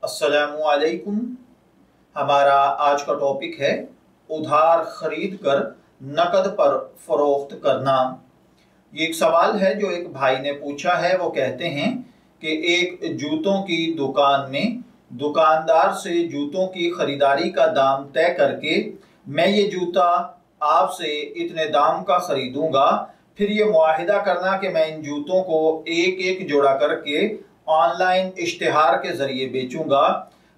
अस्सलामुअलैकुम। हमारा आज का टॉपिक है उधार खरीद कर नकद पर फरोख्त करना। ये एक सवाल है जो एक भाई ने पूछा है। वो कहते हैं कि एक जूतों की दुकान में दुकानदार से जूतों की खरीदारी का दाम तय करके मैं ये जूता आपसे इतने दाम का खरीदूंगा, फिर ये मुआहिदा करना कि मैं इन जूतों को एक एक जोड़ा करके ऑनलाइन इश्तिहार के जरिए बेचूंगा।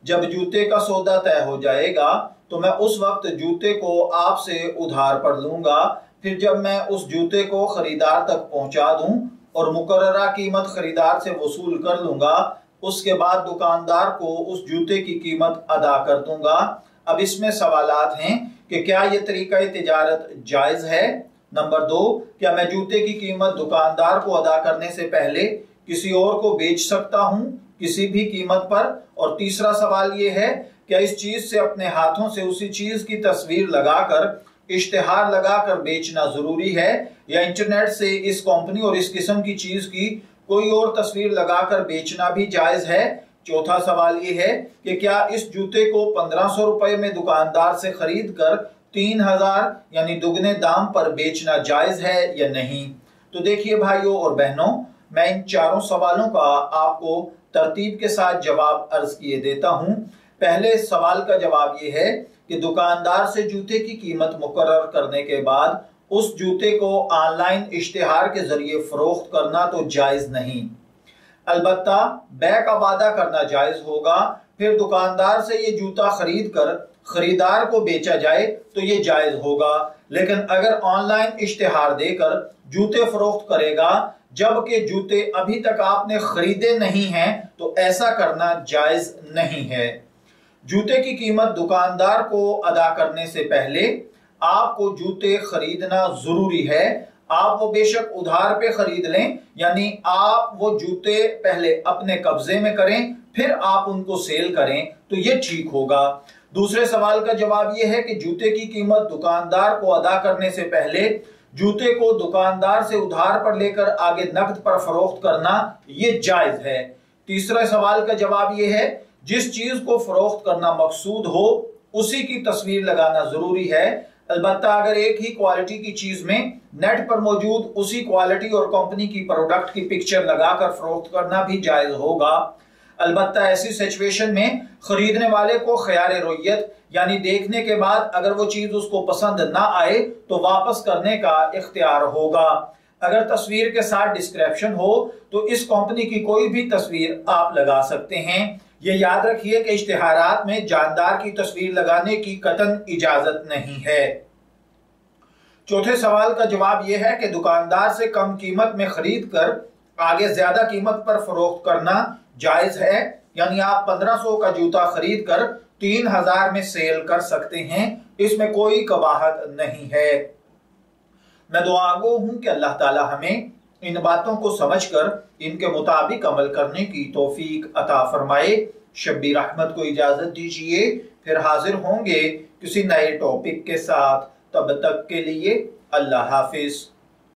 जब जूते का सौदा तय हो जाएगा तो मैं उस वक्त जूते को आपसे उधार पर लूंगा। फिर जब मैं उस जूते को खरीदार तक पहुंचा दूं और मुकर्ररा कीमत खरीदार से वसूल कर लूंगा, उसके बाद दुकानदार को उस जूते की कीमत अदा कर दूंगा। अब इसमें सवालात हैं कि क्या ये तरीका तिजारत जायज़ है। नंबर 2, क्या मैं जूते की कीमत दुकानदार को अदा करने से पहले किसी और को बेच सकता हूं किसी भी कीमत पर। और तीसरा सवाल ये है, क्या इस चीज से अपने हाथों से उसी चीज की तस्वीर लगाकर इश्तिहार लगाकर बेचना जरूरी है, या इंटरनेट से इस कंपनी और इस किस्म की चीज की कोई और तस्वीर लगाकर बेचना भी जायज है। चौथा सवाल ये है कि क्या इस जूते को 1500 रुपए में दुकानदार से खरीद कर 3000 यानी दुगने दाम पर बेचना जायज है या नहीं। तो देखिए भाइयों और बहनों, मैं इन चारों सवालों का आपको तरतीब के साथ जवाब अर्ज किए देता हूं। पहले सवाल का जवाब यह है कि दुकानदार से जूते की कीमत मुकर्रर करने के बाद उस जूते को ऑनलाइन इश्तिहार के जरिए फरोख्त करना तो जायज नहीं। अलबत्ता बै का वादा करना जायज होगा। फिर दुकानदार से ये जूता खरीद कर खरीदार को बेचा जाए तो ये जायज होगा। लेकिन अगर ऑनलाइन इश्तिहार देकर जूते फरोख्त करेगा जबकि जूते अभी तक आपने खरीदे नहीं हैं, तो ऐसा करना जायज नहीं है। जूते की कीमत दुकानदार को अदा करने से पहले आपको जूते खरीदना जरूरी है। आप वो बेशक उधार पे खरीद लें, यानी आप वो जूते पहले अपने कब्जे में करें फिर आप उनको सेल करें, तो ये ठीक होगा। दूसरे सवाल का जवाब यह है कि जूते की कीमत दुकानदार को अदा करने से पहले जूते को दुकानदार से उधार पर लेकर आगे नकद पर फरोख्त करना ये जायज है। तीसरे सवाल का जवाब यह है, जिस चीज को फरोख्त करना मकसूद हो उसी की तस्वीर लगाना जरूरी है। अलबत्ता अगर एक ही क्वालिटी की चीज में नेट पर मौजूद उसी क्वालिटी और कंपनी की प्रोडक्ट की पिक्चर लगाकर फरोख्त करना भी जायज होगा। अलबत्ता ऐसी सिचुएशन में खरीदने वाले को खयारे रोयत यानी देखने के बाद अगर वो चीज उसको पसंद ना आए तो वापस करने का इख्तियार होगा। अगर तस्वीर के साथ डिस्क्रिप्शन हो तो इस कंपनी की कोई भी तस्वीर आप लगा सकते हैं। ये याद रखिए कि इश्तिहारात में जानदार की तस्वीर लगाने की कतन इजाजत नहीं है। चौथे सवाल का जवाब यह है कि दुकानदार से कम कीमत में खरीद कर आगे ज्यादा कीमत पर फरोख्त करना जायज है, यानी आप 1500 का जूता खरीद कर 3000 में सेल कर सकते हैं, इसमें कोई कबाहत नहीं है। मैं दुआगो हूं कि अल्लाह ताला हमें इन बातों को समझकर इनके मुताबिक अमल करने की तौफीक अता फरमाए। शब्बीर अहमद को इजाजत दीजिए, फिर हाजिर होंगे किसी नए टॉपिक के साथ। तब तक के लिए अल्लाह हाफिज।